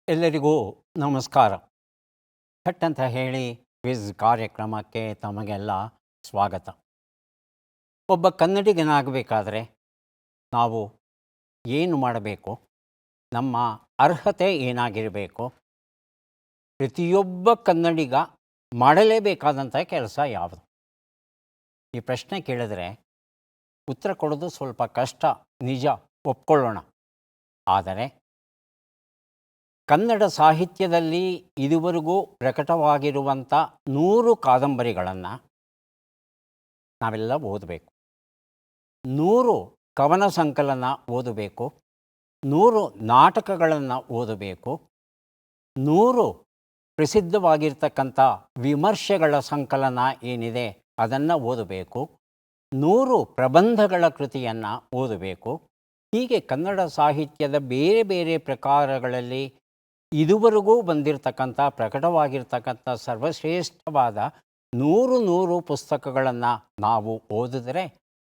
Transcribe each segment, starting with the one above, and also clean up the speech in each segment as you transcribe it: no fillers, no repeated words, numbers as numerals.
ಎಲ್ಲರಿಗೂ ನಮಸ್ಕಾರ. ಥಟ್ ಅಂತ ಹೇಳಿ ಕ್ವಿಜ್ ಕಾರ್ಯಕ್ರಮಕ್ಕೆ ತಮಗೆಲ್ಲ ಸ್ವಾಗತ. ಒಬ್ಬ ಕನ್ನಡಿಗನಾಗಬೇಕಾದ್ರೆ ನಾವು ಏನು ಮಾಡಬೇಕು, ನಮ್ಮ ಅರ್ಹತೆ ಏನಾಗಿರಬೇಕು, ಪ್ರತಿಯೊಬ್ಬ ಕನ್ನಡಿಗ ಮಾಡಲೇಬೇಕಾದಂಥ ಕೆಲಸ ಯಾವುದು? ಈ ಪ್ರಶ್ನೆ ಕೇಳಿದ್ರೆ ಉತ್ತರ ಕೊಡೋದು ಸ್ವಲ್ಪ ಕಷ್ಟ, ನಿಜ, ಒಪ್ಕೊಳ್ಳೋಣ. ಆದರೆ ಕನ್ನಡ ಸಾಹಿತ್ಯದಲ್ಲಿ ಇದುವರೆಗೂ ಪ್ರಕಟವಾಗಿರುವಂಥ 100 ಕಾದಂಬರಿಗಳನ್ನು ನಾವೆಲ್ಲ ಓದಬೇಕು. 100 ಕವನ ಸಂಕಲನ ಓದಬೇಕು, 100 ನಾಟಕಗಳನ್ನು ಓದಬೇಕು, 100 ಪ್ರಸಿದ್ಧವಾಗಿರ್ತಕ್ಕಂಥ ವಿಮರ್ಶೆಗಳ ಸಂಕಲನ ಏನಿದೆ ಅದನ್ನು ಓದಬೇಕು, 100 ಪ್ರಬಂಧಗಳ ಕೃತಿಯನ್ನು ಓದಬೇಕು. ಹೀಗೆ ಕನ್ನಡ ಸಾಹಿತ್ಯದ ಬೇರೆ ಬೇರೆ ಪ್ರಕಾರಗಳಲ್ಲಿ ಇದುವರೆಗೂ ಬಂದಿರತಕ್ಕಂಥ ಪ್ರಕಟವಾಗಿರ್ತಕ್ಕಂಥ ಸರ್ವಶ್ರೇಷ್ಠವಾದ 100 ಪುಸ್ತಕಗಳನ್ನು ನಾವು ಓದಿದ್ರೆ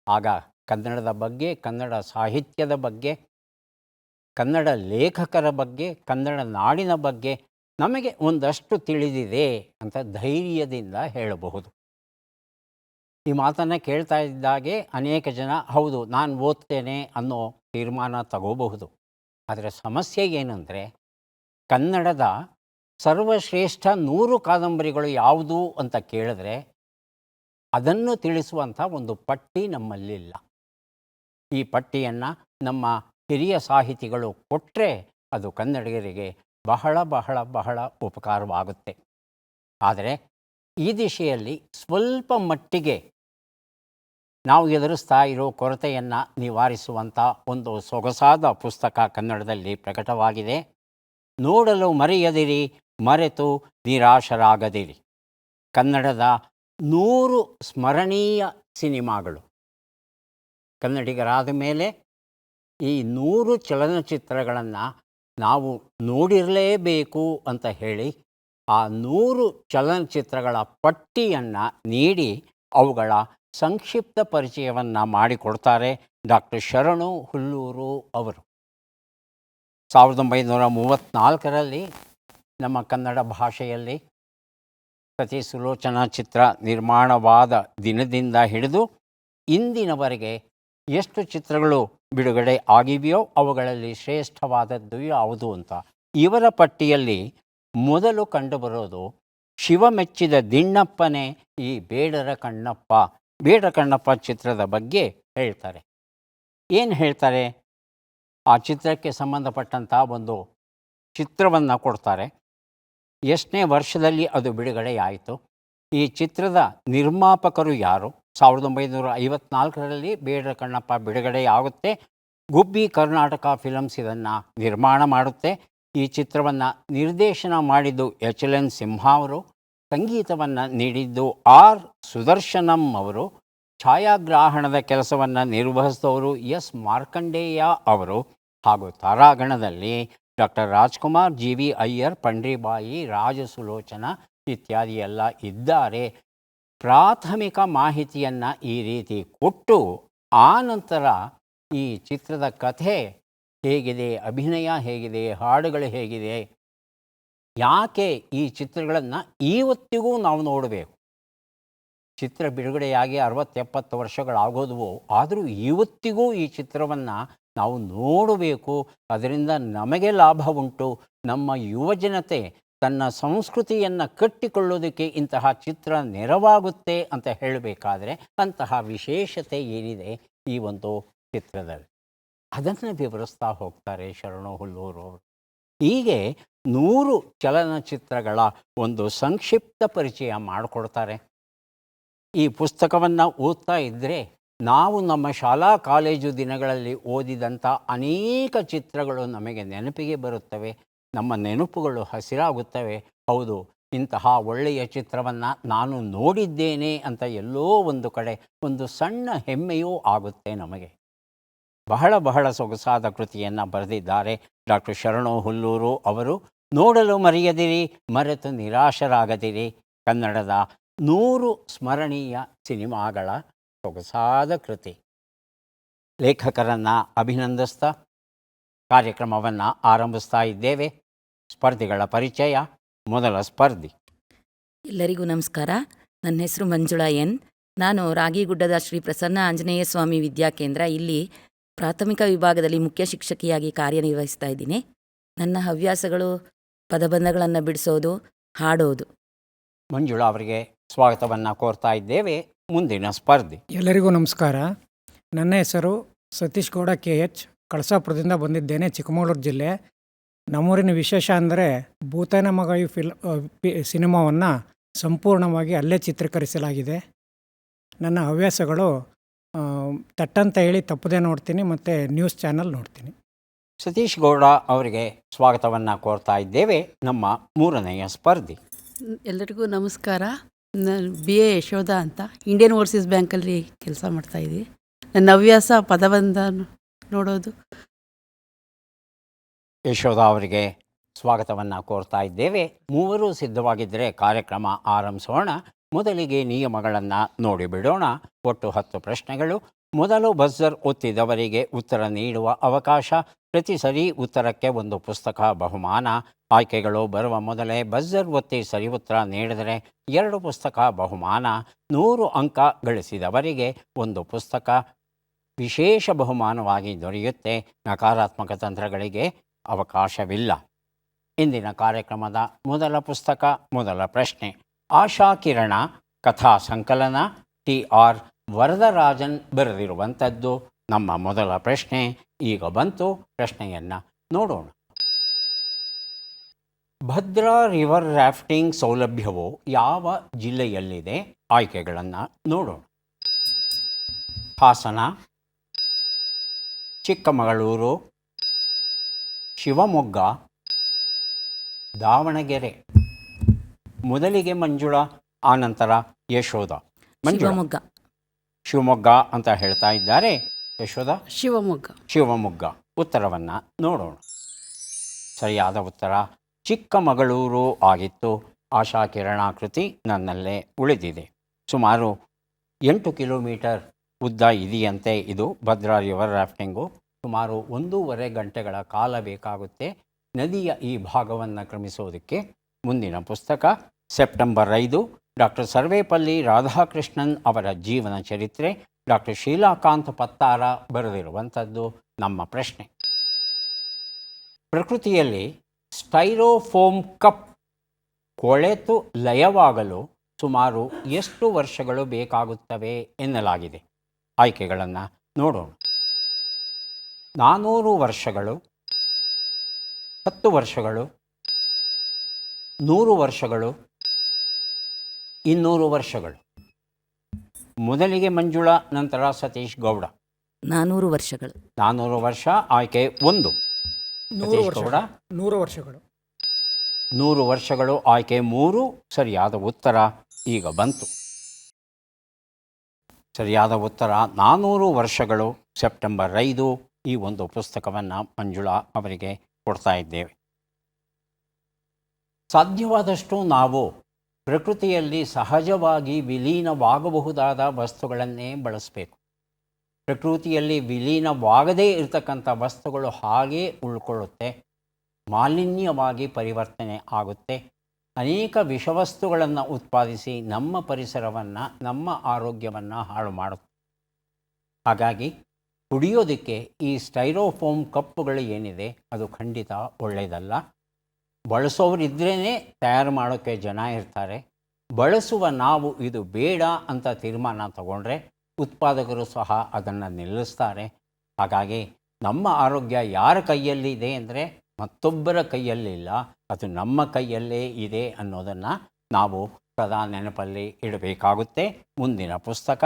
ಆಗ ಕನ್ನಡದ ಬಗ್ಗೆ, ಕನ್ನಡ ಸಾಹಿತ್ಯದ ಬಗ್ಗೆ, ಕನ್ನಡ ಲೇಖಕರ ಬಗ್ಗೆ, ಕನ್ನಡ ನಾಡಿನ ಬಗ್ಗೆ ನಮಗೆ ಒಂದಷ್ಟು ತಿಳಿದಿದೆ ಅಂತ ಧೈರ್ಯದಿಂದ ಹೇಳಬಹುದು. ಈ ಮಾತನ್ನು ಕೇಳ್ತಾ ಇದ್ದಾಗೆ ಅನೇಕ ಜನ ಹೌದು ನಾನು ಓದ್ತೇನೆ ಅನ್ನೋ ತೀರ್ಮಾನ ತಗೋಬಹುದು. ಆದರೆ ಸಮಸ್ಯೆ ಏನಂದರೆ ಕನ್ನಡದ ಸರ್ವಶ್ರೇಷ್ಠ 100 ಕಾದಂಬರಿಗಳು ಯಾವುದು ಅಂತ ಕೇಳಿದ್ರೆ ಅದನ್ನು ತಿಳಿಸುವಂಥ ಒಂದು ಪಟ್ಟಿ ನಮ್ಮಲ್ಲಿಲ್ಲ. ಈ ಪಟ್ಟಿಯನ್ನು ನಮ್ಮ ಹಿರಿಯ ಸಾಹಿತಿಗಳು ಕೊಟ್ಟರೆ ಅದು ಕನ್ನಡಿಗರಿಗೆ ಬಹಳ ಬಹಳ ಬಹಳ ಉಪಕಾರವಾಗುತ್ತೆ. ಆದರೆ ಈ ದಿಶೆಯಲ್ಲಿ ಸ್ವಲ್ಪ ಮಟ್ಟಿಗೆ ನಾವು ಎದುರಿಸ್ತಾ ಇರೋ ಕೊರತೆಯನ್ನು ನಿವಾರಿಸುವಂಥ ಒಂದು ಸೊಗಸಾದ ಪುಸ್ತಕ ಕನ್ನಡದಲ್ಲಿ ಪ್ರಕಟವಾಗಿದೆ. ನೋಡಲು ಮರೆಯದಿರಿ, ಮರೆತು ನಿರಾಶರಾಗದಿರಿ. ಕನ್ನಡದ 100 ಸ್ಮರಣೀಯ ಸಿನಿಮಾಗಳು. ಕನ್ನಡಿಗರಾದ ಮೇಲೆ ಈ 100 ಚಲನಚಿತ್ರಗಳನ್ನು ನಾವು ನೋಡಿರಲೇಬೇಕು ಅಂತ ಹೇಳಿ ಆ 100 ಚಲನಚಿತ್ರಗಳ ಪಟ್ಟಿಯನ್ನು ನೀಡಿ ಅವುಗಳ ಸಂಕ್ಷಿಪ್ತ ಪರಿಚಯವನ್ನು ಮಾಡಿಕೊಡ್ತಾರೆ ಡಾಕ್ಟರ್ ಶರಣು ಹುಲ್ಲೂರು ಅವರು. 1934ರಲ್ಲಿ ನಮ್ಮ ಕನ್ನಡ ಭಾಷೆಯಲ್ಲಿ ಸತಿ ಸುಲೋಚನಾ ಚಿತ್ರ ನಿರ್ಮಾಣವಾದ ದಿನದಿಂದ ಹಿಡಿದು ಇಂದಿನವರೆಗೆ ಎಷ್ಟು ಚಿತ್ರಗಳು ಬಿಡುಗಡೆ ಆಗಿವೆಯೋ ಅವುಗಳಲ್ಲಿ ಶ್ರೇಷ್ಠವಾದದ್ದು ಯಾವುದು ಅಂತ ಇವರ ಪಟ್ಟಿಯಲ್ಲಿ ಮೊದಲು ಕಂಡುಬರೋದು ಶಿವಮೆಚ್ಚಿದ ದಿಣ್ಣಪ್ಪನೇ ಈ ಬೇಡರ ಕಣ್ಣಪ್ಪ. ಬೇಡರ ಕಣ್ಣಪ್ಪ ಚಿತ್ರದ ಬಗ್ಗೆ ಹೇಳ್ತಾರೆ. ಏನು ಹೇಳ್ತಾರೆ? ಆ ಚಿತ್ರಕ್ಕೆ ಸಂಬಂಧಪಟ್ಟಂಥ ಒಂದು ಚಿತ್ರವನ್ನು ಕೊಡ್ತಾರೆ. ಎಷ್ಟನೇ ವರ್ಷದಲ್ಲಿ ಅದು ಬಿಡುಗಡೆಯಾಯಿತು, ಈ ಚಿತ್ರದ ನಿರ್ಮಾಪಕರು ಯಾರು, 1954ರಲ್ಲಿ ಬೇಡರ ಕಣ್ಣಪ್ಪ ಬಿಡುಗಡೆಯಾಗುತ್ತೆ. ಗುಬ್ಬಿ ಕರ್ನಾಟಕ ಫಿಲಮ್ಸ್ ಇದನ್ನು ನಿರ್ಮಾಣ ಮಾಡುತ್ತೆ. ಈ ಚಿತ್ರವನ್ನು ನಿರ್ದೇಶನ ಮಾಡಿದ್ದು ಎಚ್.ಎಲ್.ಎನ್. ಸಿಂಹ ಅವರು, ಸಂಗೀತವನ್ನು ನೀಡಿದ್ದು ಆರ್ ಸುದರ್ಶನಂ ಅವರು, ಛಾಯಾಗ್ರಹಣದ ಕೆಲಸವನ್ನು ನಿರ್ವಹಿಸಿದವರು ಎಸ್ ಮಾರ್ಕಂಡೇಯ ಅವರು, ಹಾಗೂ ತಾರಾಗಣದಲ್ಲಿ ಡಾಕ್ಟರ್ ರಾಜ್ಕುಮಾರ್, ಜಿ.ವಿ. ಅಯ್ಯರ್, ಪಂಡ್ರಿಬಾಯಿ, ರಾಜಸುಲೋಚನಾ ಇತ್ಯಾದಿ ಎಲ್ಲ ಇದ್ದಾರೆ. ಪ್ರಾಥಮಿಕ ಮಾಹಿತಿಯನ್ನು ಈ ರೀತಿ ಕೊಟ್ಟು ಆನಂತರ ಈ ಚಿತ್ರದ ಕಥೆ ಹೇಗಿದೆ, ಅಭಿನಯ ಹೇಗಿದೆ, ಹಾಡುಗಳು ಹೇಗಿದೆ, ಯಾಕೆ ಈ ಚಿತ್ರಗಳನ್ನು ಇವತ್ತಿಗೂ ನಾವು ನೋಡಬೇಕು. ಚಿತ್ರ ಬಿಡುಗಡೆಯಾಗಿ 60-70 ವರ್ಷಗಳಾಗೋದವು, ಆದರೂ ಇವತ್ತಿಗೂ ಈ ಚಿತ್ರವನ್ನು ನಾವು ನೋಡಬೇಕು. ಅದರಿಂದ ನಮಗೆ ಲಾಭ ಉಂಟು. ನಮ್ಮ ಯುವಜನತೆ ತನ್ನ ಸಂಸ್ಕೃತಿಯನ್ನು ಕಟ್ಟಿಕೊಳ್ಳೋದಕ್ಕೆ ಇಂತಹ ಚಿತ್ರ ನೆರವಾಗುತ್ತೆ ಅಂತ ಹೇಳಬೇಕಾದ್ರೆ ಅಂತಹ ವಿಶೇಷತೆ ಏನಿದೆ ಈ ಒಂದು ಚಿತ್ರದಲ್ಲಿ ಅದನ್ನು ವಿವರಿಸ್ತಾ ಹೋಗ್ತಾರೆ ಶರಣು ಹುಲ್ಲೂರು ಅವರು. ಹೀಗೆ 100 ಚಲನಚಿತ್ರಗಳ ಒಂದು ಸಂಕ್ಷಿಪ್ತ ಪರಿಚಯ ಮಾಡಿಕೊಡ್ತಾರೆ. ಈ ಪುಸ್ತಕವನ್ನು ಓದ್ತಾ ಇದ್ದರೆ ನಾವು ನಮ್ಮ ಶಾಲಾ ಕಾಲೇಜು ದಿನಗಳಲ್ಲಿ ಓದಿದಂಥ ಅನೇಕ ಚಿತ್ರಗಳು ನಮಗೆ ನೆನಪಿಗೆ ಬರುತ್ತವೆ. ನಮ್ಮ ನೆನಪುಗಳು ಹಸಿರಾಗುತ್ತವೆ. ಹೌದು, ಇಂತಹ ಒಳ್ಳೆಯ ಚಿತ್ರವನ್ನು ನಾನು ನೋಡಿದ್ದೇನೆ ಅಂತ ಎಲ್ಲೋ ಒಂದು ಕಡೆ ಒಂದು ಸಣ್ಣ ಹೆಮ್ಮೆಯೂ ಆಗುತ್ತೆ ನಮಗೆ. ಬಹಳ ಬಹಳ ಸೊಗಸಾದ ಕೃತಿಯನ್ನು ಬರೆದಿದ್ದಾರೆ ಡಾಕ್ಟರ್ ಶರಣು ಹುಲ್ಲೂರು ಅವರು. ನೋಡಲು ಮರೆಯದಿರಿ, ಮರೆತು ನಿರಾಶರಾಗದಿರಿ. ಕನ್ನಡದ 100 ಸ್ಮರಣೀಯ ಸಿನಿಮಾಗಳ ಸೊಗಸಾದ ಕೃತಿ. ಲೇಖಕರನ್ನು ಅಭಿನಂದಿಸ್ತಾ ಕಾರ್ಯಕ್ರಮವನ್ನು ಆರಂಭಿಸ್ತಾ ಇದ್ದೇವೆ. ಸ್ಪರ್ಧಿಗಳ ಪರಿಚಯ. ಮೊದಲ ಸ್ಪರ್ಧಿ. ಎಲ್ಲರಿಗೂ ನಮಸ್ಕಾರ. ನನ್ನ ಹೆಸರು ಮಂಜುಳಾ ಎನ್. ನಾನು ರಾಗಿಗುಡ್ಡದ ಶ್ರೀ ಪ್ರಸನ್ನ ಆಂಜನೇಯ ಸ್ವಾಮಿ ವಿದ್ಯಾಕೇಂದ್ರ ಇಲ್ಲಿ ಪ್ರಾಥಮಿಕ ವಿಭಾಗದಲ್ಲಿ ಮುಖ್ಯ ಶಿಕ್ಷಕಿಯಾಗಿ ಕಾರ್ಯನಿರ್ವಹಿಸ್ತಾ ಇದ್ದೀನಿ. ನನ್ನ ಹವ್ಯಾಸಗಳು ಪದಬಂಧಗಳನ್ನು ಬಿಡಿಸೋದು, ಹಾಡೋದು. ಮಂಜುಳಾ ಅವರಿಗೆ ಸ್ವಾಗತವನ್ನು ಕೋರ್ತಾ ಇದ್ದೇವೆ. ಮುಂದಿನ ಸ್ಪರ್ಧಿ. ಎಲ್ಲರಿಗೂ ನಮಸ್ಕಾರ. ನನ್ನ ಹೆಸರು ಸತೀಶ್ ಗೌಡ KH. ಕಳಸಾಪುರದಿಂದ ಬಂದಿದ್ದೇನೆ, ಚಿಕ್ಕಮಗಳೂರು ಜಿಲ್ಲೆ. ನಮ್ಮೂರಿನ ವಿಶೇಷ ಅಂದರೆ ಭೂತಾನ ಮಗ ಈ ಸಿನಿಮಾವನ್ನು ಸಂಪೂರ್ಣವಾಗಿ ಅಲ್ಲೇ ಚಿತ್ರೀಕರಿಸಲಾಗಿದೆ. ನನ್ನ ಹವ್ಯಾಸಗಳು ತಟ್ಟಂತ ಹೇಳಿ ತಪ್ಪದೇ ನೋಡ್ತೀನಿ ಮತ್ತು ನ್ಯೂಸ್ ಚಾನಲ್ ನೋಡ್ತೀನಿ. ಸತೀಶ್ ಗೌಡ ಅವರಿಗೆ ಸ್ವಾಗತವನ್ನು ಕೋರ್ತಾ ಇದ್ದೇವೆ. ನಮ್ಮ ಮೂರನೆಯ ಸ್ಪರ್ಧಿ. ಎಲ್ಲರಿಗೂ ನಮಸ್ಕಾರ. ನಾನು BA ಯಶೋಧ ಅಂತ ಇಂಡಿಯನ್ ಓವರ್ಸೀಸ್ ಬ್ಯಾಂಕಲ್ಲಿ ಕೆಲಸ ಮಾಡ್ತಾಯಿದ್ದೀನಿ. ನನ್ನ ಹವ್ಯಾಸ ಪದಬಂಧ ನೋಡೋದು. ಯಶೋಧ ಅವರಿಗೆ ಸ್ವಾಗತವನ್ನು ಕೋರ್ತಾ ಇದ್ದೇವೆ. ಮೂವರು ಸಿದ್ಧವಾಗಿದ್ದರೆ ಕಾರ್ಯಕ್ರಮ ಆರಂಭಿಸೋಣ. ಮೊದಲಿಗೆ ನಿಯಮಗಳನ್ನು ನೋಡಿಬಿಡೋಣ. ಒಟ್ಟು 10 ಪ್ರಶ್ನೆಗಳು. ಮೊದಲು ಬಜರ್ ಒತ್ತಿದವರಿಗೆ ಉತ್ತರ ನೀಡುವ ಅವಕಾಶ. ಪ್ರತಿ ಸರಿ ಉತ್ತರಕ್ಕೆ ಒಂದು ಪುಸ್ತಕ ಬಹುಮಾನ. ಆಯ್ಕೆಗಳು ಬರುವ ಮೊದಲೇ ಬಜರ್ ಒತ್ತಿ ಸರಿ ಉತ್ತರ ನೀಡಿದರೆ 2 ಪುಸ್ತಕ ಬಹುಮಾನ. 100 ಅಂಕ ಗಳಿಸಿದವರಿಗೆ ಒಂದು ಪುಸ್ತಕ ವಿಶೇಷ ಬಹುಮಾನವಾಗಿ ದೊರೆಯುತ್ತೆ. ನಕಾರಾತ್ಮಕ ತಂತ್ರಗಳಿಗೆ ಅವಕಾಶವಿಲ್ಲ. ಇಂದಿನ ಕಾರ್ಯಕ್ರಮದ ಮೊದಲ ಪುಸ್ತಕ, ಮೊದಲ ಪ್ರಶ್ನೆ. ಆಶಾ ಕಿರಣ ಕಥಾ ಸಂಕಲನ, TR ವರದರಾಜನ್ ಬರೆದಿರುವಂಥದ್ದು ನಮ್ಮ ಮೊದಲ ಪ್ರಶ್ನೆ. ಈಗ ಬಂತು, ಪ್ರಶ್ನೆಯನ್ನು ನೋಡೋಣ. ಭದ್ರಾ ರಿವರ್ ರಾಫ್ಟಿಂಗ್ ಸೌಲಭ್ಯವು ಯಾವ ಜಿಲ್ಲೆಯಲ್ಲಿದೆ? ಆಯ್ಕೆಗಳನ್ನು ನೋಡೋಣ. ಹಾಸನ, ಚಿಕ್ಕಮಗಳೂರು, ಶಿವಮೊಗ್ಗ, ದಾವಣಗೆರೆ. ಮೊದಲಿಗೆ ಮಂಜುಳಾ, ಆನಂತರ ಯಶೋಧ. ಮಂಜುಳಾ ಶಿವಮೊಗ್ಗ ಅಂತ ಹೇಳ್ತಾ ಇದ್ದಾರೆ. ಯಶೋಧ ಶಿವಮೊಗ್ಗ. ಉತ್ತರವನ್ನು ನೋಡೋಣ. ಸರಿಯಾದ ಉತ್ತರ ಚಿಕ್ಕಮಗಳೂರು ಆಗಿತ್ತು. ಆಶಾ ಕಿರಣ ಕೃತಿ ನನ್ನಲ್ಲೇ ಉಳಿದಿದೆ. ಸುಮಾರು 8 ಕಿಲೋಮೀಟರ್ ಉದ್ದ ಇದೆಯಂತೆ ಇದು ಭದ್ರಾ ರಿವರ್ ರಾಫ್ಟಿಂಗು. ಸುಮಾರು 1.5 ಗಂಟೆಗಳ ಕಾಲ ಬೇಕಾಗುತ್ತೆ ನದಿಯ ಈ ಭಾಗವನ್ನು ಕ್ರಮಿಸೋದಕ್ಕೆ. ಮುಂದಿನ ಪುಸ್ತಕ ಸೆಪ್ಟೆಂಬರ್ 5, ಡಾಕ್ಟರ್ ಸರ್ವೇಪಲ್ಲಿ ರಾಧಾಕೃಷ್ಣನ್ ಅವರ ಜೀವನ ಚರಿತ್ರೆ. ಡಾಕ್ಟರ್ ಶೀಲಾಕಾಂತ್ ಪತ್ತಾರ ಬರೆದಿರುವಂಥದ್ದು ನಮ್ಮ ಪ್ರಶ್ನೆ. ಪ್ರಕೃತಿಯಲ್ಲಿ ಸ್ಟೈರೋಫೋಮ್ ಕಪ್ ಕೊಳೆತು ಲಯವಾಗಲು ಸುಮಾರು ಎಷ್ಟು ವರ್ಷಗಳು ಬೇಕಾಗುತ್ತವೆ ಎನ್ನಲಾಗಿದೆ? ಆಯ್ಕೆಗಳನ್ನು ನೋಡೋಣ. 400 ವರ್ಷಗಳು, 10 ವರ್ಷಗಳು, 100 ವರ್ಷಗಳು, 200 ವರ್ಷಗಳು. ಮೊದಲಿಗೆ ಮಂಜುಳಾ, ನಂತರ ಸತೀಶ್ ಗೌಡ. 400 ವರ್ಷಗಳು. 400 ವರ್ಷ ಆಯ್ಕೆ 1. ಸತೀಶ್ ಗೌಡ 100 ವರ್ಷಗಳು. 100 ವರ್ಷಗಳು ಆಯ್ಕೆ 3. ಸರಿಯಾದ ಉತ್ತರ ಈಗ ಬಂತು. ಸರಿಯಾದ ಉತ್ತರ 400 ವರ್ಷಗಳು. ಸೆಪ್ಟೆಂಬರ್ 5 ಈ ಒಂದು ಪುಸ್ತಕವನ್ನು ಮಂಜುಳಾ ಅವರಿಗೆ ಕೊಡ್ತಾ ಇದ್ದೇವೆ. ಸಾಧ್ಯವಾದಷ್ಟು ನಾವು ಪ್ರಕೃತಿಯಲ್ಲಿ ಸಹಜವಾಗಿ ವಿಲೀನವಾಗಬಹುದಾದ ವಸ್ತುಗಳನ್ನೇ ಬಳಸಬೇಕು. ಪ್ರಕೃತಿಯಲ್ಲಿ ವಿಲೀನವಾಗದೇ ಇರತಕ್ಕಂಥ ವಸ್ತುಗಳು ಹಾಗೇ ಉಳ್ಕೊಳ್ಳುತ್ತೆ, ಮಾಲಿನ್ಯವಾಗಿ ಪರಿವರ್ತನೆ ಆಗುತ್ತೆ. ಅನೇಕ ವಿಷವಸ್ತುಗಳನ್ನು ಉತ್ಪಾದಿಸಿ ನಮ್ಮ ಪರಿಸರವನ್ನು, ನಮ್ಮ ಆರೋಗ್ಯವನ್ನು ಹಾಳು ಮಾಡುತ್ತೆ. ಹಾಗಾಗಿ ಕುಡಿಯೋದಕ್ಕೆ ಈ ಸ್ಟೈರೋಫೋಮ್ ಕಪ್ಪುಗಳು ಏನಿದೆ ಅದು ಖಂಡಿತ ಒಳ್ಳೆಯದಲ್ಲ. ಬಳಸೋರಿದ್ರೇ ತಯಾರು ಮಾಡೋಕ್ಕೆ ಜನ ಇರ್ತಾರೆ. ಬಳಸುವ ನಾವು ಇದು ಬೇಡ ಅಂತ ತೀರ್ಮಾನ ತಗೊಂಡ್ರೆ ಉತ್ಪಾದಕರು ಸಹ ಅದನ್ನು ನಿಲ್ಲಿಸ್ತಾರೆ. ಹಾಗಾಗಿ ನಮ್ಮ ಆರೋಗ್ಯ ಯಾರ ಕೈಯಲ್ಲಿದೆ ಅಂದರೆ ಮತ್ತೊಬ್ಬರ ಕೈಯಲ್ಲಿಲ್ಲ, ಅದು ನಮ್ಮ ಕೈಯಲ್ಲೇ ಇದೆ ಅನ್ನೋದನ್ನು ನಾವು ಸದಾ ನೆನಪಲ್ಲಿ ಇಡಬೇಕಾಗುತ್ತೆ. ಮುಂದಿನ ಪುಸ್ತಕ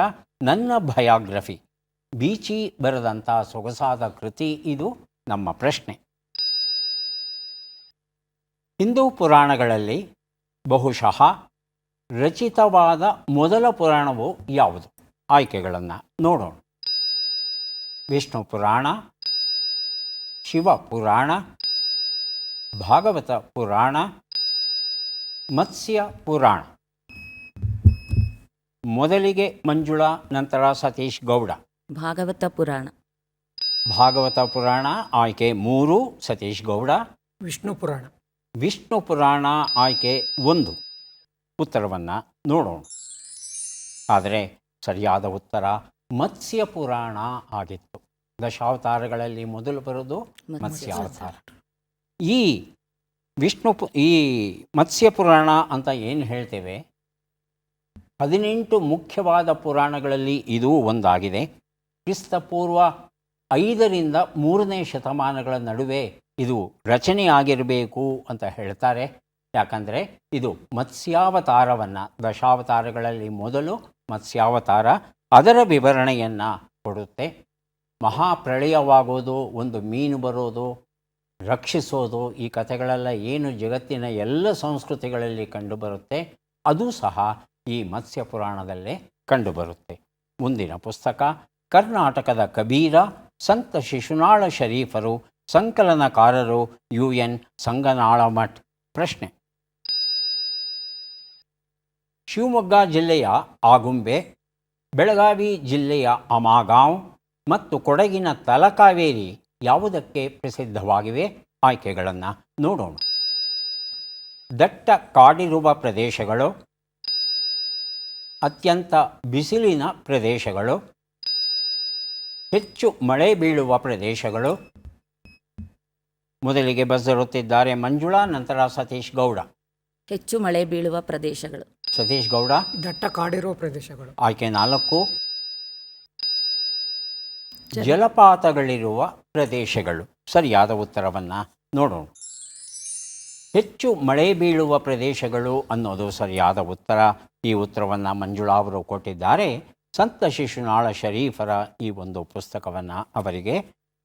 ನನ್ನ ಬಯೋಗ್ರಫಿ. ಬೀಚಿ ಬರೆದಂಥ ಸೊಗಸಾದ ಕೃತಿ ಇದು ನಮ್ಮ ಪ್ರಶ್ನೆ. ಹಿಂದೂ ಪುರಾಣಗಳಲ್ಲಿ ಬಹುಶಃ ರಚಿತವಾದ ಮೊದಲ ಪುರಾಣವು ಯಾವುದು? ಆಯ್ಕೆಗಳನ್ನು ನೋಡೋಣ. ವಿಷ್ಣು ಪುರಾಣ, ಶಿವ ಪುರಾಣ, ಭಾಗವತ ಪುರಾಣ, ಮತ್ಸ್ಯ ಪುರಾಣ. ಮೊದಲಿಗೆ ಮಂಜುಳಾ, ನಂತರ ಸತೀಶ್ ಗೌಡ. ಭಾಗವತ ಪುರಾಣ. ಭಾಗವತ ಪುರಾಣ ಆಯ್ಕೆ 3. ಸತೀಶ್ ಗೌಡ ವಿಷ್ಣು ಪುರಾಣ. ವಿಷ್ಣು ಪುರಾಣ ಆಯ್ಕೆ 1 ಉತ್ತರವನ್ನು ನೋಡೋಣ. ಆದರೆ ಸರಿಯಾದ ಉತ್ತರ ಮತ್ಸ್ಯ ಪುರಾಣ ಆಗಿತ್ತು. ದಶಾವತಾರಗಳಲ್ಲಿ ಮೊದಲು ಬರೋದು ಮತ್ಸ್ಯಾವತಾರ. ಈ ಈ ಮತ್ಸ್ಯ ಪುರಾಣ ಅಂತ ಏನು ಹೇಳ್ತೇವೆ, 18 ಮುಖ್ಯವಾದ ಪುರಾಣಗಳಲ್ಲಿ ಇದೂ ಒಂದಾಗಿದೆ. ಕ್ರಿಸ್ತಪೂರ್ವ 5ರಿಂದ 3ನೇ ಶತಮಾನಗಳ ನಡುವೆ ಇದು ರಚನೆಯಾಗಿರಬೇಕು ಅಂತ ಹೇಳ್ತಾರೆ. ಯಾಕಂದರೆ ಇದು ಮತ್ಸ್ಯಾವತಾರವನ್ನು, ದಶಾವತಾರಗಳಲ್ಲಿ ಮೊದಲು ಮತ್ಸ್ಯಾವತಾರ, ಅದರ ವಿವರಣೆಯನ್ನು ಕೊಡುತ್ತೆ. ಮಹಾಪ್ರಳಯವಾಗೋದು, ಒಂದು ಮೀನು ಬರೋದು, ರಕ್ಷಿಸೋದು, ಈ ಕಥೆಗಳೆಲ್ಲ ಏನು ಜಗತ್ತಿನ ಎಲ್ಲ ಸಂಸ್ಕೃತಿಗಳಲ್ಲಿ ಕಂಡುಬರುತ್ತೆ, ಅದು ಸಹ ಈ ಮತ್ಸ್ಯ ಪುರಾಣದಲ್ಲೇ ಕಂಡುಬರುತ್ತೆ. ಮುಂದಿನ ಪುಸ್ತಕ ಕರ್ನಾಟಕದ ಕಬೀರ, ಸಂತ ಶಿಶುನಾಳ ಶರೀಫರು, ಸಂಕಲನಕಾರರು UN ಸಂಗನಾಳಮಠ್. ಪ್ರಶ್ನೆ: ಶಿವಮೊಗ್ಗ ಜಿಲ್ಲೆಯ ಆಗುಂಬೆ, ಬೆಳಗಾವಿ ಜಿಲ್ಲೆಯ ಅಮಾಗಾಂವ್ ಮತ್ತು ಕೊಡಗಿನ ತಲಕಾವೇರಿ ಯಾವುದಕ್ಕೆ ಪ್ರಸಿದ್ಧವಾಗಿವೆ? ಆಯ್ಕೆಗಳನ್ನು ನೋಡೋಣ. ದಟ್ಟ ಕಾಡಿರುವ ಪ್ರದೇಶಗಳು, ಅತ್ಯಂತ ಬಿಸಿಲಿನ ಪ್ರದೇಶಗಳು, ಹೆಚ್ಚು ಮಳೆ ಬೀಳುವ ಪ್ರದೇಶಗಳು. ಮೊದಲಿಗೆ ಬಸರುತ್ತಿದ್ದಾರೆ ಮಂಜುಳಾ, ನಂತರ ಸತೀಶ್ ಗೌಡ. ಹೆಚ್ಚು ಮಳೆ ಬೀಳುವ ಪ್ರದೇಶಗಳು. ಸತೀಶ್ ಗೌಡ ದಟ್ಟ ಕಾಡಿರುವ ಪ್ರದೇಶಗಳು. ಆಯ್ಕೆ 4 ಜಲಪಾತಗಳಿರುವ ಪ್ರದೇಶಗಳು. ಸರಿಯಾದ ಉತ್ತರವನ್ನು ನೋಡೋಣ. ಹೆಚ್ಚು ಮಳೆ ಬೀಳುವ ಪ್ರದೇಶಗಳು ಅನ್ನೋದು ಸರಿಯಾದ ಉತ್ತರ. ಈ ಉತ್ತರವನ್ನು ಮಂಜುಳಾ ಅವರು ಕೊಟ್ಟಿದ್ದಾರೆ. ಸಂತ ಶಿಶುನಾಳ ಶರೀಫರ ಈ ಒಂದು ಪುಸ್ತಕವನ್ನು ಅವರಿಗೆ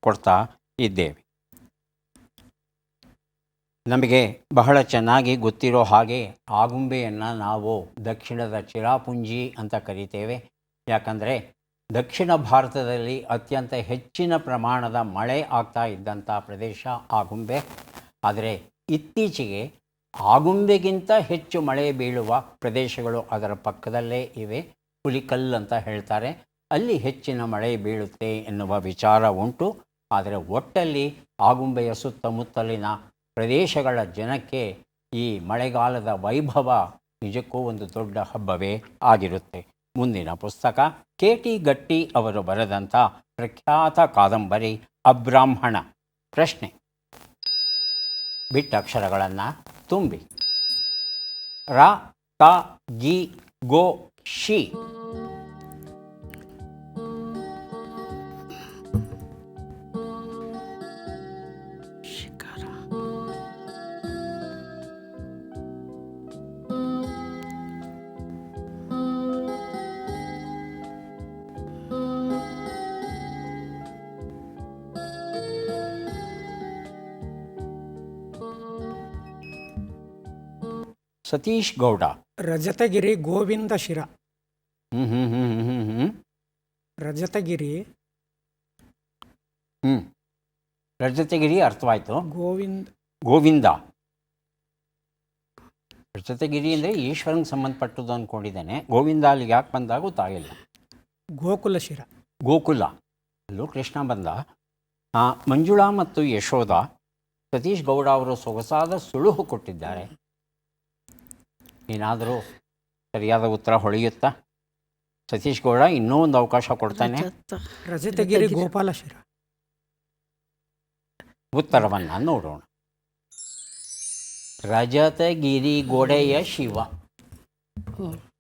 ಕೊಡ್ತಾ ಇದ್ದೇವೆ. ನಮಗೆ ಬಹಳ ಚೆನ್ನಾಗಿ ಗೊತ್ತಿರೋ ಹಾಗೆ ಆಗುಂಬೆಯನ್ನು ನಾವು ದಕ್ಷಿಣದ ಚಿರಾಪುಂಜಿ ಅಂತ ಕರಿತೇವೆ. ಯಾಕಂದರೆ ದಕ್ಷಿಣ ಭಾರತದಲ್ಲಿ ಅತ್ಯಂತ ಹೆಚ್ಚಿನ ಪ್ರಮಾಣದ ಮಳೆ ಆಗ್ತಾ ಇದ್ದಂಥ ಪ್ರದೇಶ ಆಗುಂಬೆ. ಆದರೆ ಇತ್ತೀಚೆಗೆ ಆಗುಂಬೆಗಿಂತ ಹೆಚ್ಚು ಮಳೆ ಬೀಳುವ ಪ್ರದೇಶಗಳು ಅದರ ಪಕ್ಕದಲ್ಲೇ ಇವೆ. ಹುಲಿಕಲ್ ಅಂತ ಹೇಳ್ತಾರೆ, ಅಲ್ಲಿ ಹೆಚ್ಚಿನ ಮಳೆ ಬೀಳುತ್ತೆ ಎನ್ನುವ ವಿಚಾರ ಉಂಟು. ಆದರೆ ಒಟ್ಟಲ್ಲಿ ಆಗುಂಬೆಯ ಸುತ್ತಮುತ್ತಲಿನ ಪ್ರದೇಶಗಳ ಜನಕ್ಕೆ ಈ ಮಳೆಗಾಲದ ವೈಭವ ನಿಜಕ್ಕೂ ಒಂದು ದೊಡ್ಡ ಹಬ್ಬವೇ ಆಗಿರುತ್ತೆ. ಮುಂದಿನ ಪುಸ್ತಕ KT ಗಟ್ಟಿ ಅವರು ಬರೆದಂಥ ಪ್ರಖ್ಯಾತ ಕಾದಂಬರಿ ಅಬ್ರಾಹ್ಮಣ. ಪ್ರಶ್ನೆ: ಬಿಟ್ಟಕ್ಷರಗಳನ್ನು ತುಂಬಿ. ರ, ತ, ಗಿ, ಗೋ, ಶಿ. ಸತೀಶ್ ಗೌಡ. ರಜತಗಿರಿ ಗೋವಿಂದ ಶಿರ. ರಜತಗಿರಿ ರಜತಗಿರಿ ಅರ್ಥವಾಯಿತು. ಗೋವಿಂದ ರಜತಗಿರಿ ಅಂದರೆ ಈಶ್ವರನಿಗೆ ಸಂಬಂಧಪಟ್ಟದ್ದು ಅಂದ್ಕೊಂಡಿದ್ದಾನೆ. ಗೋವಿಂದ ಅಲ್ಲಿಗೆ ಯಾಕೆ ಬಂದಾಗ ಗೊತ್ತಾಗಿಲ್ಲ. ಗೋಕುಲ ಶಿರ. ಗೋಕುಲ ಅಲ್ಲೂ ಕೃಷ್ಣ ಬಂದ. ಮಂಜುಳಾ ಮತ್ತು ಯಶೋಧ. ಸತೀಶ್ ಗೌಡ ಅವರು ಸೊಗಸಾದ ಸುಳುಹು ಕೊಟ್ಟಿದ್ದಾರೆ. ಏನಾದರೂ ಸರಿಯಾದ ಉತ್ತರ ಹೊಳೆಯುತ್ತಾ? ಸತೀಶ್ ಗೌಡ ಇನ್ನೂ ಒಂದು ಅವಕಾಶ ಕೊಡ್ತಾನೆ. ರಜತಗಿರಿ ಗೋಪಾಲ ಶಿರ. ಉತ್ತರವನ್ನು ನೋಡೋಣ. ರಜತಗಿರಿ ಗೊಡೆಯ ಶಿವ.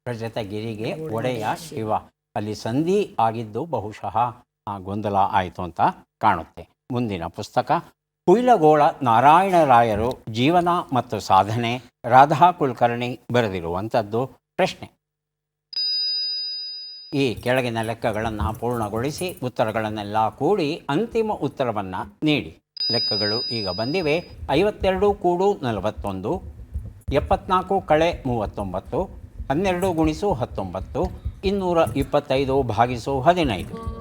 ರಜತಗಿರಿಗೆ ಒಡೆಯ ಶಿವ. ಅಲ್ಲಿ ಸಂಧಿ ಆಗಿದ್ದು ಬಹುಶಃ ಗೊಂದಲ ಆಯಿತು ಅಂತ ಕಾಣುತ್ತೆ. ಮುಂದಿನ ಪುಸ್ತಕ ಹುಯಿಲಗೋಳ ನಾರಾಯಣರಾಯರು ಜೀವನ ಮತ್ತು ಸಾಧನೆ, ರಾಧಾ ಕುಲಕರ್ಣಿ ಬರೆದಿರುವಂಥದ್ದು. ಪ್ರಶ್ನೆ: ಈ ಕೆಳಗಿನ ಲೆಕ್ಕಗಳನ್ನು ಪೂರ್ಣಗೊಳಿಸಿ ಉತ್ತರಗಳನ್ನೆಲ್ಲ ಕೂಡಿ ಅಂತಿಮ ಉತ್ತರವನ್ನು ನೀಡಿ. ಲೆಕ್ಕಗಳು ಈಗ ಬಂದಿವೆ. 52 + 41, 74 - 39, 12 × 19, 225 / 15.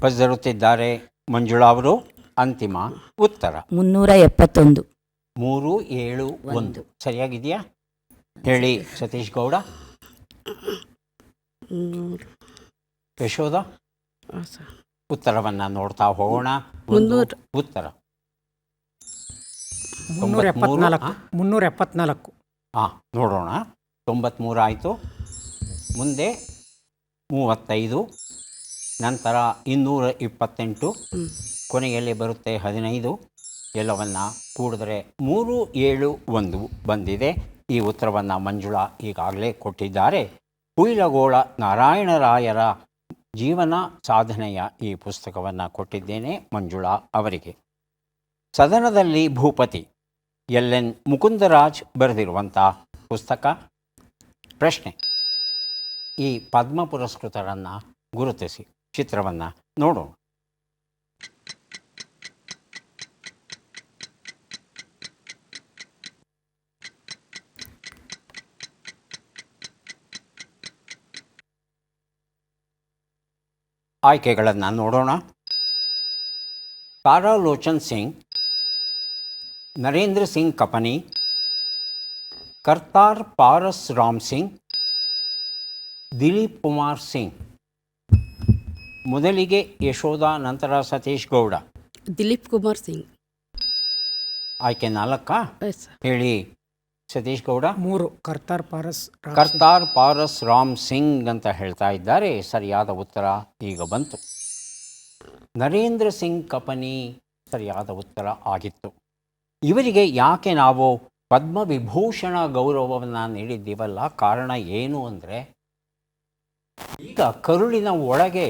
ಬರೆದಿರುತ್ತಿದ್ದಾರೆ ಮಂಜುಳಾ ಅವರು. ಅಂತಿಮ ಉತ್ತರ 371. 371 ಸರಿಯಾಗಿದೆಯಾ? ಹೇಳಿ ಸತೀಶ್ ಗೌಡ. ಯಶೋಧ, ಉತ್ತರವನ್ನು ನೋಡ್ತಾ ಹೋಗೋಣ. ಒಂದು ಉತ್ತರ 374. ಹಾಂ, ನೋಡೋಣ. 93 ಆಯಿತು. ಮುಂದೆ 35, ನಂತರ 228, ಕೊನೆಯಲ್ಲಿ ಬರುತ್ತೆ 15. ಎಲ್ಲವನ್ನು ಕೂಡಿದ್ರೆ 371 ಬಂದಿದೆ. ಈ ಉತ್ತರವನ್ನು ಮಂಜುಳಾ ಈಗಾಗಲೇ ಕೊಟ್ಟಿದ್ದಾರೆ. ಹುಯಿಲಗೋಳ ನಾರಾಯಣರಾಯರ ಜೀವನ ಸಾಧನೆಯ ಈ ಪುಸ್ತಕವನ್ನು ಕೊಟ್ಟಿದ್ದೇನೆ ಮಂಜುಳಾ ಅವರಿಗೆ. ಸದನದಲ್ಲಿ ಭೂಪತಿ LN ಮುಕುಂದರಾಜ್ ಬರೆದಿರುವಂಥ ಪುಸ್ತಕ. ಪ್ರಶ್ನೆ: ಈ ಪದ್ಮ ಪುರಸ್ಕೃತರನ್ನು ಗುರುತಿಸಿ. ಚಿತ್ರವನ್ನು ನೋಡೋಣ. ಆಯ್ಕೆಗಳನ್ನು ನೋಡೋಣ. ತಾರಾಲೋಚನ್ ಸಿಂಗ್, ನರೇಂದ್ರ ಸಿಂಗ್ ಕಪನಿ, ಕರ್ತಾರ್ ಪಾರಸ್ ರಾಮ್ ಸಿಂಗ್, ದಿಲೀಪ್ ಕುಮಾರ್ ಸಿಂಗ್. ಮೊದಲಿಗೆ ಯಶೋಧ, ನಂತರ ಸತೀಶ್ ಗೌಡ. ದಿಲೀಪ್ ಕುಮಾರ್ ಸಿಂಗ್. ಆಯ್ಕೆ 4. ಹೇಳಿ ಸತೀಶ್ ಗೌಡ. 3 ಕರ್ತಾರ್ ಪಾರಸ್ ರಾಮ್ ಸಿಂಗ್ ಅಂತ ಹೇಳ್ತಾ ಇದ್ದಾರೆ. ಸರಿಯಾದ ಉತ್ತರ ಈಗ ಬಂತು. ನರೇಂದ್ರ ಸಿಂಗ್ ಕಪನಿ ಸರಿಯಾದ ಉತ್ತರ ಆಗಿತ್ತು. ಇವರಿಗೆ ಯಾಕೆ ನಾವು ಪದ್ಮವಿಭೂಷಣ ಗೌರವವನ್ನು ನೀಡಿದ್ದೀವಲ್ಲ, ಕಾರಣ ಏನು ಅಂದರೆ, ಈಗ ಕರುಳಿನ ಒಳಗೆ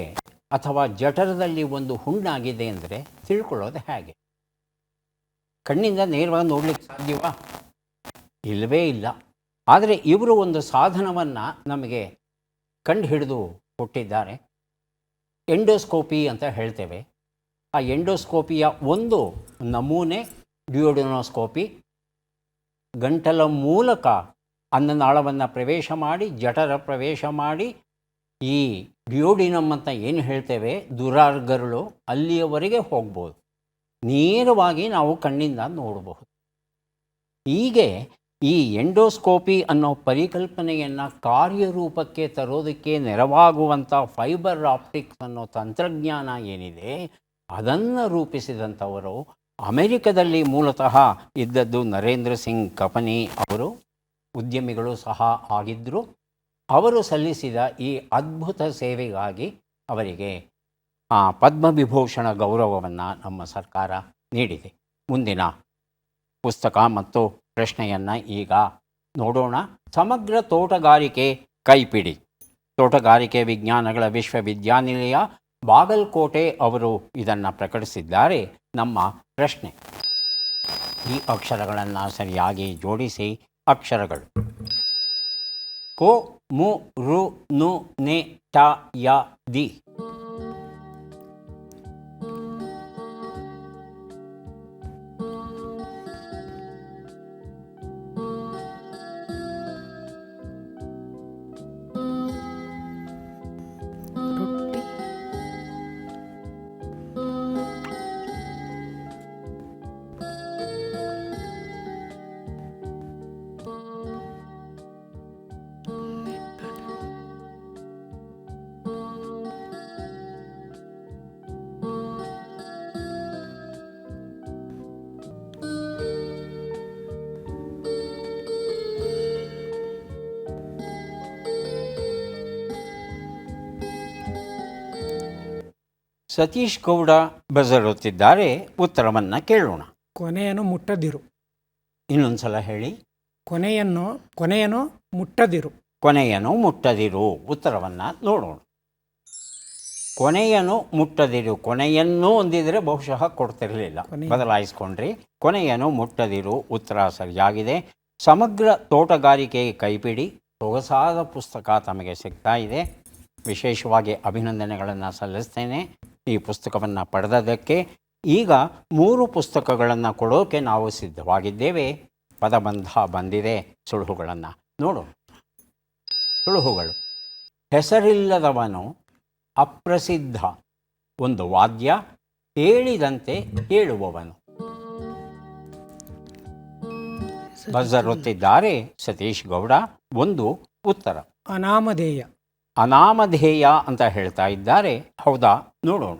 ಅಥವಾ ಜಠರದಲ್ಲಿ ಒಂದು ಹುಣ್ಣಾಗಿದೆ ಅಂದರೆ ತಿಳ್ಕೊಳ್ಳೋದು ಹೇಗೆ? ಕಣ್ಣಿಂದ ನೇರವಾಗಿ ನೋಡ್ಲಿಕ್ಕೆ ಸಾಧ್ಯವಾ? ಇಲ್ಲವೇ ಇಲ್ಲ. ಆದರೆ ಇವರು ಒಂದು ಸಾಧನವನ್ನು ನಮಗೆ ಕಂಡು ಹಿಡಿದು ಕೊಟ್ಟಿದ್ದಾರೆ. ಎಂಡೋಸ್ಕೋಪಿ ಅಂತ ಹೇಳ್ತೇವೆ. ಆ ಎಂಡೋಸ್ಕೋಪಿಯ ಒಂದು ನಮೂನೆ ಡ್ಯೂಯೋಡಿನೋಸ್ಕೋಪಿ. ಗಂಟಲ ಮೂಲಕ ಅನ್ನನಾಳವನ್ನು ಪ್ರವೇಶ ಮಾಡಿ, ಜಠರ ಪ್ರವೇಶ ಮಾಡಿ, ಈ ಡ್ಯೂಯೋಡಿನಮ್ ಅಂತ ಏನು ಹೇಳ್ತೇವೆ, ದುರಾರ್ಗರುಳು, ಅಲ್ಲಿಯವರೆಗೆ ಹೋಗ್ಬೋದು. ನೇರವಾಗಿ ನಾವು ಕಣ್ಣಿಂದ ನೋಡಬಹುದು. ಹೀಗೆ ಈ ಎಂಡೋಸ್ಕೋಪಿ ಅನ್ನೋ ಪರಿಕಲ್ಪನೆಯನ್ನು ಕಾರ್ಯರೂಪಕ್ಕೆ ತರೋದಕ್ಕೆ ನೆರವಾಗುವಂಥ ಫೈಬರ್ ಆಪ್ಟಿಕ್ಸ್ ಅನ್ನೋ ತಂತ್ರಜ್ಞಾನ ಏನಿದೆ, ಅದನ್ನು ರೂಪಿಸಿದಂಥವರು ಅಮೆರಿಕದಲ್ಲಿ ಮೂಲತಃ ಇದ್ದದ್ದು ನರೇಂದ್ರ ಸಿಂಗ್ ಕಪನಿ ಅವರು. ಉದ್ಯಮಿಗಳು ಸಹ ಆಗಿದ್ದರು. ಅವರು ಸಲ್ಲಿಸಿದ ಈ ಅದ್ಭುತ ಸೇವೆಗಾಗಿ ಅವರಿಗೆ ಪದ್ಮವಿಭೂಷಣ ಗೌರವವನ್ನು ನಮ್ಮ ಸರ್ಕಾರ ನೀಡಿದೆ. ಮುಂದಿನ ಪುಸ್ತಕ ಮತ್ತು ಪ್ರಶ್ನೆಯನ್ನು ಈಗ ನೋಡೋಣ. ಸಮಗ್ರ ತೋಟಗಾರಿಕೆ ಕೈಪಿಡಿ. ತೋಟಗಾರಿಕೆ ವಿಜ್ಞಾನಗಳ ವಿಶ್ವವಿದ್ಯಾನಿಲಯ ಬಾಗಲಕೋಟೆ ಅವರು ಇದನ್ನು ಪ್ರಕಟಿಸಿದ್ದಾರೆ. ನಮ್ಮ ಪ್ರಶ್ನೆ: ಈ ಅಕ್ಷರಗಳನ್ನು ಸರಿಯಾಗಿ ಜೋಡಿಸಿ. ಅಕ್ಷರಗಳು: ಕೋ, ಮು, ರು, ನು, ನೆ, ಟ, ಯ, ದಿ. ಸತೀಶ್ ಗೌಡ ಬರೆದಿರುತ್ತಿದ್ದಾರೆ. ಉತ್ತರವನ್ನು ಕೇಳೋಣ. ಕೊನೆಯನ್ನು ಮುಟ್ಟದಿರು. ಇನ್ನೊಂದು ಸಲ ಹೇಳಿ. ಕೊನೆಯನ್ನು ಮುಟ್ಟದಿರು. ಕೊನೆಯನ್ನು ಮುಟ್ಟದಿರು. ಉತ್ತರವನ್ನು ನೋಡೋಣ. ಕೊನೆಯನ್ನು ಮುಟ್ಟದಿರು. ಕೊನೆಯನ್ನು ಹೊಂದಿದರೆ ಬಹುಶಃ ಕೊಡ್ತಿರಲಿಲ್ಲ, ಬದಲಾಯಿಸ್ಕೊಂಡ್ರಿ. ಕೊನೆಯನ್ನು ಮುಟ್ಟದಿರು ಉತ್ತರ ಸರಿಯಾಗಿದೆ. ಸಮಗ್ರ ತೋಟಗಾರಿಕೆ ಕೈಪಿಡಿ ಸೊಗಸಾದ ಪುಸ್ತಕ ತಮಗೆ ಸಿಗ್ತಾ ಇದೆ. ವಿಶೇಷವಾಗಿ ಅಭಿನಂದನೆಗಳನ್ನು ಸಲ್ಲಿಸ್ತೇನೆ ಈ ಪುಸ್ತಕವನ್ನು ಪಡೆದದ್ದಕ್ಕೆ. ಈಗ 3 ಪುಸ್ತಕಗಳನ್ನು ಕೊಡೋಕೆ ನಾವು ಸಿದ್ಧವಾಗಿದ್ದೇವೆ. ಪದಬಂಧ ಬಂದಿದೆ. ಸುಳುಹುಗಳನ್ನು ನೋಡೋಣ. ಸುಳುಹುಗಳು: ಹೆಸರಿಲ್ಲದವನು, ಅಪ್ರಸಿದ್ಧ, ಒಂದು ವಾದ್ಯ, ಹೇಳಿದಂತೆ ಕೇಳುವವನು. ಬಜರ್ ಒತ್ತಿದ್ದಾರೆ ಸತೀಶ್ ಗೌಡ. ಒಂದು ಉತ್ತರ. ಅನಾಮಧೇಯ. ಅನಾಮಧೇಯ ಅಂತ ಹೇಳ್ತಾ ಇದ್ದಾರೆ. ಹೌದಾ, ನೋಡೋಣ.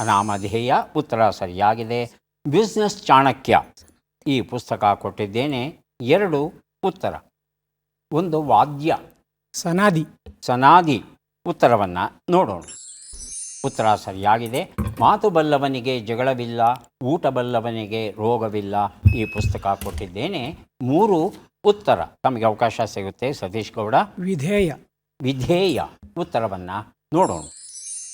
ಅನಾಮಧೇಯ ಉತ್ತರ ಸರಿಯಾಗಿದೆ. ಬಿಸ್ನೆಸ್ ಚಾಣಕ್ಯ ಈ ಪುಸ್ತಕ ಕೊಟ್ಟಿದ್ದೇನೆ. 2 ಉತ್ತರ. ಒಂದು ವಾದ್ಯ. ಸನಾದಿ. ಸನಾದಿ ಉತ್ತರವನ್ನು ನೋಡೋಣ. ಉತ್ತರ ಸರಿಯಾಗಿದೆ. ಮಾತು ಬಲ್ಲವನಿಗೆ ಜಗಳವಿಲ್ಲ, ಊಟ ಬಲ್ಲವನಿಗೆ ರೋಗವಿಲ್ಲ ಈ ಪುಸ್ತಕ ಕೊಟ್ಟಿದ್ದೇನೆ. 3 ಉತ್ತರ. ತಮಗೆ ಅವಕಾಶ ಸಿಗುತ್ತೆ ಸತೀಶ್ ಗೌಡ. ವಿಧೇಯ. ವಿಧೇಯ ಉತ್ತರವನ್ನು ನೋಡೋಣ.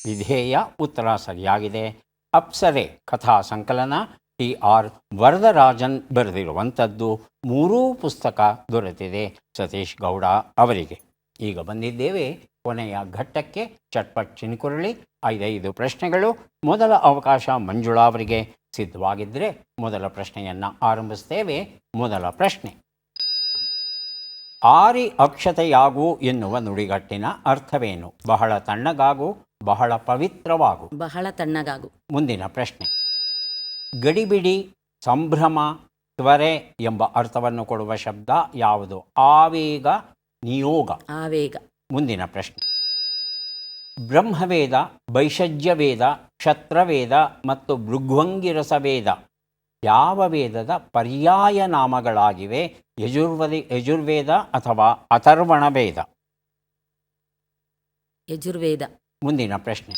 ವಿಧೇಯ ಉತ್ತರ ಸರಿಯಾಗಿದೆ. ಅಪ್ಸರೆ ಕಥಾ ಸಂಕಲನ TR ವರದರಾಜನ್ ಬರೆದಿರುವಂಥದ್ದು. 3 ಪುಸ್ತಕ ದೊರೆತಿದೆ ಸತೀಶ್ ಗೌಡ ಅವರಿಗೆ. ಈಗ ಬಂದಿದ್ದೇವೆ ಕೊನೆಯ ಘಟ್ಟಕ್ಕೆ. ಚಟ್ಪಟ್ ಚಿನ್ಕುರಳಿ 5 ಪ್ರಶ್ನೆಗಳು. ಮೊದಲ ಅವಕಾಶ ಮಂಜುಳಾ ಅವರಿಗೆ. ಸಿದ್ಧವಾಗಿದ್ದರೆ ಮೊದಲ ಪ್ರಶ್ನೆಯನ್ನು ಆರಂಭಿಸ್ತೇವೆ. ಮೊದಲ ಪ್ರಶ್ನೆ. ಆರಿ ಅಕ್ಷತೆಯಾಗು ಎನ್ನುವ ನುಡಿಗಟ್ಟಿನ ಅರ್ಥವೇನು? ಬಹಳ ತಣ್ಣಗಾಗು, ಬಹಳ ಪವಿತ್ರವಾಗು. ಬಹಳ ತಣ್ಣಗಾಗು. ಮುಂದಿನ ಪ್ರಶ್ನೆ. ಗಡಿಬಿಡಿ, ಸಂಭ್ರಮ, ತ್ವರೆ ಎಂಬ ಅರ್ಥವನ್ನು ಕೊಡುವ ಶಬ್ದ ಯಾವುದು? ಆವೇಗ, ನಿಯೋಗ. ಆವೇಗ. ಮುಂದಿನ ಪ್ರಶ್ನೆ. ಬ್ರಹ್ಮವೇದ, ಭೈಷಜ್ಯವೇದ, ಕ್ಷತ್ರವೇದ ಮತ್ತು ಭೃಗ್ವಂಗಿರಸವೇದ ಯಾವ ವೇದದ ಪರ್ಯಾಯ ನಾಮಗಳಾಗಿವೆ? ಯಜುರ್ವೇದ ಅಥವಾ ಅಥರ್ವಣ ವೇದ? ಯಜುರ್ವೇದ. ಮುಂದಿನ ಪ್ರಶ್ನೆ.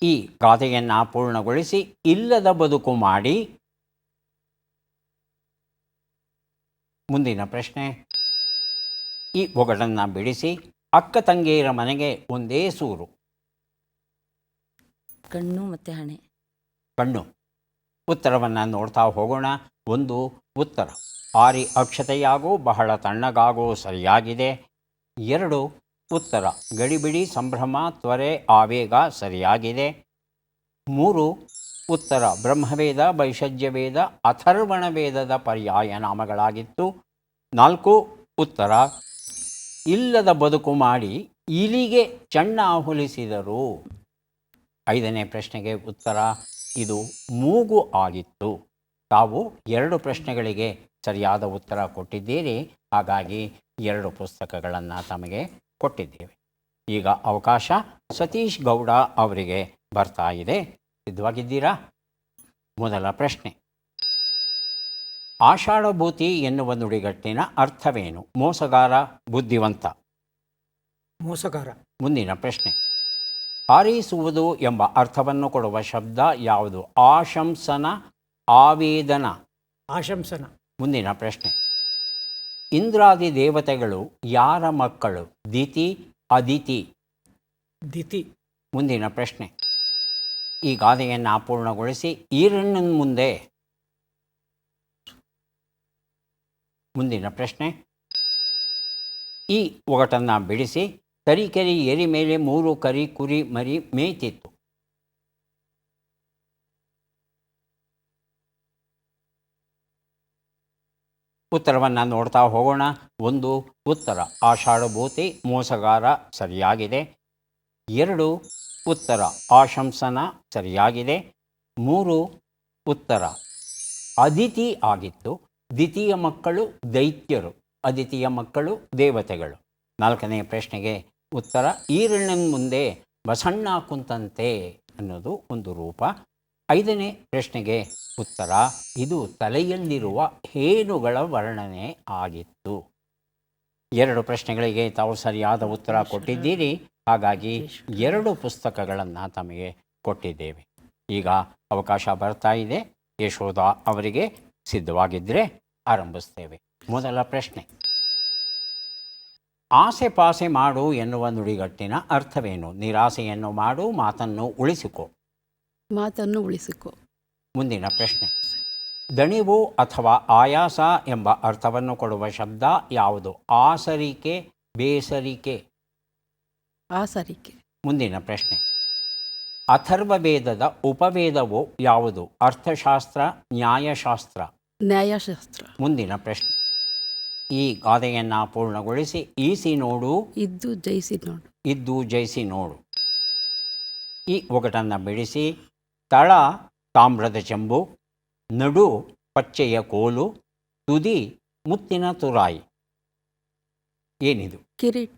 ಈ ಗಾದೆಯನ್ನು ಪೂರ್ಣಗೊಳಿಸಿ. ಇಲ್ಲದ ಬದುಕು ಮಾಡಿ. ಮುಂದಿನ ಪ್ರಶ್ನೆ. ಈ ಒಗಟನ್ನು ಬಿಡಿಸಿ. ಅಕ್ಕ ತಂಗಿಯರ ಮನೆಗೆ ಒಂದೇ ಸೂರು. ಕಣ್ಣು ಮತ್ತು ಹಣೆ. ಕಣ್ಣು. ಉತ್ತರವನ್ನು ನೋಡ್ತಾ ಹೋಗೋಣ. ಒಂದು ಉತ್ತರ. ಆರಿ ಅಕ್ಷತೆಯಾಗು, ಬಹಳ ತಣ್ಣಗಾಗು ಸರಿಯಾಗಿದೆ. 2 ಉತ್ತರ. ಗಡಿಬಿಡಿ, ಸಂಭ್ರಮ, ತ್ವರೆ, ಆವೇಗ ಸರಿಯಾಗಿದೆ. 3 ಉತ್ತರ. ಬ್ರಹ್ಮವೇದ, ಭೈಷಜ್ಯವೇದ, ಅಥರ್ವಣ ವೇದದ ಪರ್ಯಾಯ ನಾಮಗಳಾಗಿತ್ತು. 4 ಉತ್ತರ. ಇಲ್ಲದ ಬದುಕು ಮಾಡಿ ಇಲಿಗೆ ಚಣ್ಣ ಹೊಲಿಸಿದರು. 5ನೇ ಪ್ರಶ್ನೆಗೆ ಉತ್ತರ. ಇದು ಮೂಗು ಆಗಿತ್ತು. ತಾವು 2 ಪ್ರಶ್ನೆಗಳಿಗೆ ಸರಿಯಾದ ಉತ್ತರ ಕೊಟ್ಟಿದ್ದೀರಿ. ಹಾಗಾಗಿ 2 ಪುಸ್ತಕಗಳನ್ನು ತಮಗೆ ಕೊಟ್ಟಿದ್ದೇವೆ. ಈಗ ಅವಕಾಶ ಸತೀಶ್ ಗೌಡ ಅವರಿಗೆ ಬರ್ತಾ ಇದೆ. ಸಿದ್ಧವಾಗಿದ್ದೀರಾ? ಮೊದಲ ಪ್ರಶ್ನೆ. ಆಷಾಢಭೂತಿ ಎನ್ನುವ ನುಡಿಗಟ್ಟಿನ ಅರ್ಥವೇನು? ಮೋಸಗಾರ, ಬುದ್ಧಿವಂತ. ಮೋಸಗಾರ. ಮುಂದಿನ ಪ್ರಶ್ನೆ. ಹಾರೈಸುವುದು ಎಂಬ ಅರ್ಥವನ್ನು ಕೊಡುವ ಶಬ್ದ ಯಾವುದು? ಆಶಂಸನ, ಆವೇದನ. ಆಶಂಸನ. ಮುಂದಿನ ಪ್ರಶ್ನೆ. ಇಂದ್ರಾದಿ ದೇವತೆಗಳು ಯಾರ ಮಕ್ಕಳು? ದಿತಿ, ಅದಿತಿ. ದಿತಿ. ಮುಂದಿನ ಪ್ರಶ್ನೆ. ಈ ಗಾದೆಯನ್ನು ಪೂರ್ಣಗೊಳಿಸಿ. ಈರಣ್ಣನ ಮುಂದೆ. ಮುಂದಿನ ಪ್ರಶ್ನೆ. ಈ ಒಗಟನ್ನು ಬಿಡಿಸಿ. ತರೀಕೆರೆ ಎರಿ ಮೇಲೆ 3 ಕರಿ ಕುರಿ ಮರಿ ಮೇಯ್ತಿತ್ತು. ಉತ್ತರವನ್ನು ನೋಡ್ತಾ ಹೋಗೋಣ. 1 ಉತ್ತರ. ಆಷಾಢಭೂತಿ, ಮೋಸಗಾರ ಸರಿಯಾಗಿದೆ. 2 ಉತ್ತರ. ಆಶಂಸನ ಸರಿಯಾಗಿದೆ. 3 ಉತ್ತರ. ಅದಿತಿ ಆಗಿತ್ತು. ದ್ವಿತೀಯ ಮಕ್ಕಳು ದೈತ್ಯರು, ಅದಿತಿಯ ಮಕ್ಕಳು ದೇವತೆಗಳು. 4ನೇ ಪ್ರಶ್ನೆಗೆ ಉತ್ತರ. ಈರಣ್ಣನ ಮುಂದೆ ಬಸಣ್ಣ ಕುಂತಂತೆ ಅನ್ನೋದು ಒಂದು ರೂಪ. 5ನೇ ಪ್ರಶ್ನೆಗೆ ಉತ್ತರ. ಇದು ತಲೆಯಲ್ಲಿರುವ ಹೇನುಗಳ ವರ್ಣನೆ ಆಗಿತ್ತು. 2 ಪ್ರಶ್ನೆಗಳಿಗೆ ತಾವು ಸರಿಯಾದ ಉತ್ತರ ಕೊಟ್ಟಿದ್ದೀರಿ. ಹಾಗಾಗಿ 2 ಪುಸ್ತಕಗಳನ್ನು ತಮಗೆ ಕೊಟ್ಟಿದ್ದೇವೆ. ಈಗ ಅವಕಾಶ ಬರ್ತಾ ಇದೆ ಯಶೋಧ ಅವರಿಗೆ. ಸಿದ್ಧವಾಗಿದ್ದರೆ ಆರಂಭಿಸ್ತೇವೆ. ಮೊದಲ ಪ್ರಶ್ನೆ. ಆಸೆ ಪಾಸೆ ಮಾಡು ಎನ್ನುವ ನುಡಿಗಟ್ಟಿನ ಅರ್ಥವೇನು? ನಿರಾಸೆಯನ್ನು ಮಾಡು, ಮಾತನ್ನು ಉಳಿಸಿಕೊ. ಮಾತನ್ನು ಉಳಿಸಿಕೊ. ಮುಂದಿನ ಪ್ರಶ್ನೆ. ದಣಿವು ಅಥವಾ ಆಯಾಸ ಎಂಬ ಅರ್ಥವನ್ನು ಕೊಡುವ ಶಬ್ದ ಯಾವುದು? ಆಸರಿಕೆ, ಬೇಸರಿಕೆ. ಆಸರಿಕೆ. ಮುಂದಿನ ಪ್ರಶ್ನೆ. ಅಥರ್ವವೇದದ ಉಪವೇದವು ಯಾವುದು? ಅರ್ಥಶಾಸ್ತ್ರ, ನ್ಯಾಯಶಾಸ್ತ್ರ. ನ್ಯಾಯಶಾಸ್ತ್ರ. ಮುಂದಿನ ಪ್ರಶ್ನೆ. ಈ ಗಾದೆಯನ್ನು ಪೂರ್ಣಗೊಳಿಸಿ. ಈಸಿ ನೋಡು, ಇದ್ದು ಜಯಿಸಿ ನೋಡು. ಇದ್ದು ಜಯಿಸಿ ನೋಡು. ಈ ಒಗಟನ್ನು ಬಿಡಿಸಿ. ತಳ ತಾಮ್ರದ ಚೆಂಬು, ನಡು ಪಚ್ಚೆಯ ಕೋಲು, ತುದಿ ಮುತ್ತಿನ ತುರಾಯಿ. ಏನಿದು? ಕಿರೀಟ್.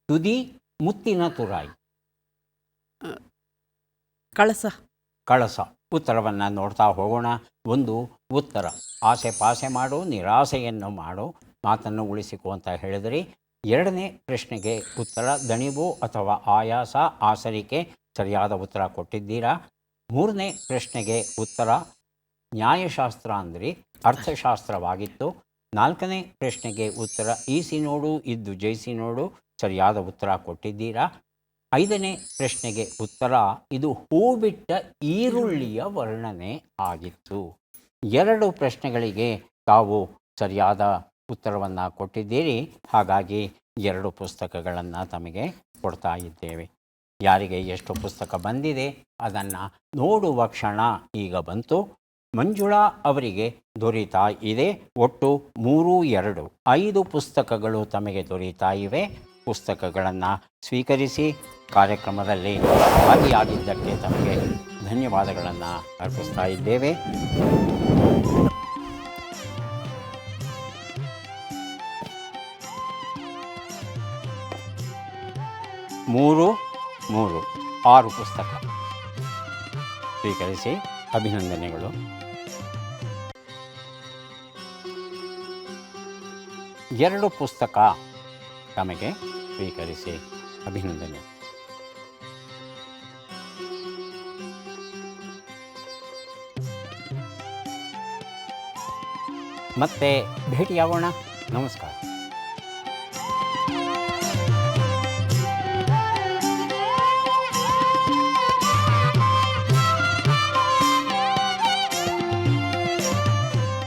ತುದಿ ಮುತ್ತಿನ ತುರಾಯಿ. ಕಳಸ. ಕಳಸ. ಉತ್ತರವನ್ನು ನೋಡ್ತಾ ಹೋಗೋಣ. ಒಂದು ಉತ್ತರ. ಆಸೆ ಪಾಸೆ ಮಾಡು, ನಿರಾಸೆಯನ್ನು ಮಾಡು, ಮಾತನ್ನು ಉಳಿಸಿಕೊ ಅಂತ ಹೇಳಿದ್ರಿ. ಎರಡನೇ ಪ್ರಶ್ನೆಗೆ ಉತ್ತರ ದಣಿವು ಅಥವಾ ಆಯಾಸ, ಆಸರಿಕೆ, ಸರಿಯಾದ ಉತ್ತರ ಕೊಟ್ಟಿದ್ದೀರಾ. ಮೂರನೇ ಪ್ರಶ್ನೆಗೆ ಉತ್ತರ ನ್ಯಾಯಶಾಸ್ತ್ರ ಅಂದ್ರಿ, ಅರ್ಥಶಾಸ್ತ್ರವಾಗಿತ್ತು. ನಾಲ್ಕನೇ ಪ್ರಶ್ನೆಗೆ ಉತ್ತರ ಈಸಿ ನೋಡು ಇದ್ದು ಜಯಿಸಿ ನೋಡು, ಸರಿಯಾದ ಉತ್ತರ ಕೊಟ್ಟಿದ್ದೀರಾ. ಐದನೇ ಪ್ರಶ್ನೆಗೆ ಉತ್ತರ ಇದು ಹೂ ಬಿಟ್ಟ ಈರುಳ್ಳಿಯ ವರ್ಣನೆ ಆಗಿತ್ತು. ಎರಡು ಪ್ರಶ್ನೆಗಳಿಗೆ ತಾವು ಸರಿಯಾದ ಉತ್ತರವನ್ನು ಕೊಟ್ಟಿದ್ದೀರಿ. ಹಾಗಾಗಿ 2 ಪುಸ್ತಕಗಳನ್ನು ತಮಗೆ ಕೊಡ್ತಾ ಇದ್ದೇವೆ. ಯಾರಿಗೆ ಎಷ್ಟು ಪುಸ್ತಕ ಬಂದಿದೆ ಅದನ್ನು ನೋಡುವ ಕ್ಷಣ ಈಗ ಬಂತು. ಮಂಜುಳಾ ಅವರಿಗೆ ದೊರೀತಾ ಇದೆ ಒಟ್ಟು 3, 5 ಪುಸ್ತಕಗಳು ತಮಗೆ ದೊರೀತಾ ಇವೆ. ಪುಸ್ತಕಗಳನ್ನು ಸ್ವೀಕರಿಸಿ ಕಾರ್ಯಕ್ರಮದಲ್ಲಿ ಭಾಗಿಯಾಗಿದ್ದಕ್ಕೆ ತಮಗೆ ಧನ್ಯವಾದಗಳನ್ನು ಅರ್ಪಿಸ್ತಾ ಇದ್ದೇವೆ. ಮೂರು 6 ಪುಸ್ತಕ ಸ್ವೀಕರಿಸಿ ಅಭಿನಂದನೆಗಳು. 2 ಪುಸ್ತಕ ತಮಗೆ ಸ್ವೀಕರಿಸಿ ಅಭಿನಂದನೆ. ಮತ್ತೆ ಭೇಟಿಯಾಗೋಣ. ನಮಸ್ಕಾರ.